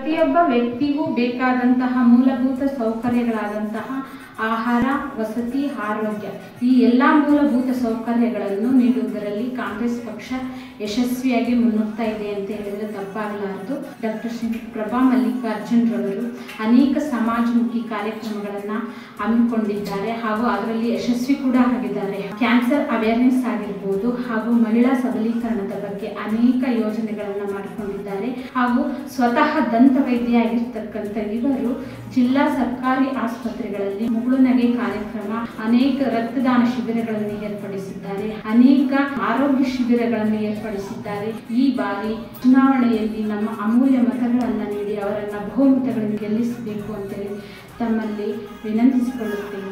ಪ್ರತಿಯೊಬ್ಬ ವ್ಯಕ್ತಿಗೂ ಬೇಕಾದಂತಹ ಮೂಲಭೂತ ಸೌಕರ್ಯಗಳಾದಂತಹ ಆಹಾರ, ವಸತಿ, ಆರೋಗ್ಯ ಈ ಎಲ್ಲ ಮೂಲಭೂತ ಸೌಕರ್ಯಗಳನ್ನು ನೀಡುವುದರಲ್ಲಿ ಕಾಂಗ್ರೆಸ್ ಪಕ್ಷ ಯಶಸ್ವಿಯಾಗಿ ಮುನ್ನುಗ್ತಾ ಇದೆ ಅಂತ ಹೇಳಿದರೆ ತಪ್ಪಾಗಲಾರದು. ಡಾಕ್ಟರ್ ಶ್ರೀ ಪ್ರಭಾ ಮಲ್ಲಿಕಾರ್ಜುನ್ ರವರು ಅನೇಕ ಸಮಾಜಮುಖಿ ಕಾರ್ಯಕ್ರಮಗಳನ್ನು ಹಮ್ಮಿಕೊಂಡಿದ್ದಾರೆ ಹಾಗೂ ಅದರಲ್ಲಿ ಯಶಸ್ವಿ ಕೂಡ ಆಗಿದ್ದಾರೆ. ಕ್ಯಾನ್ಸರ್ ಅವೇರ್ನೆಸ್ ಆಗಿರ್ಬೋದು ಹಾಗೂ ಮಹಿಳಾ ಸಬಲೀಕರಣದ ಬಗ್ಗೆ ಅನೇಕ ಯೋಜನೆಗಳನ್ನು ಮಾಡಿಕೊಂಡಿದ್ದಾರೆ ಹಾಗೂ ಸ್ವತಃ ದಂತ ವೈದ್ಯ ಆಗಿರ್ತಕ್ಕಂಥ ಇವರು ಜಿಲ್ಲಾ ಸರ್ಕಾರಿ ಆಸ್ಪತ್ರೆಗಳಲ್ಲಿ ಮುಗುಳುನಗೆ ಕಾರ್ಯಕ್ರಮ, ಅನೇಕ ರಕ್ತದಾನ ಶಿಬಿರಗಳನ್ನು ಏರ್ಪಡಿಸಿದ್ದಾರೆ, ಅನೇಕ ಆರೋಗ್ಯ ಶಿಬಿರಗಳನ್ನು ಏರ್ಪಡಿಸಿದ್ದಾರೆ. ಈ ಬಾರಿ ಚುನಾವಣೆಯಲ್ಲಿ ನಮ್ಮ ಅಮೂಲ್ಯ ಮತಗಳನ್ನು ನೀಡಿ ಅವರನ್ನು ಬಹುಮತಗಳನ್ನು ಗೆಲ್ಲಿಸಬೇಕು ಅಂತೇಳಿ ತಮ್ಮಲ್ಲಿ ವಿನಂತಿಸಿಕೊಳ್ಳುತ್ತೇನೆ.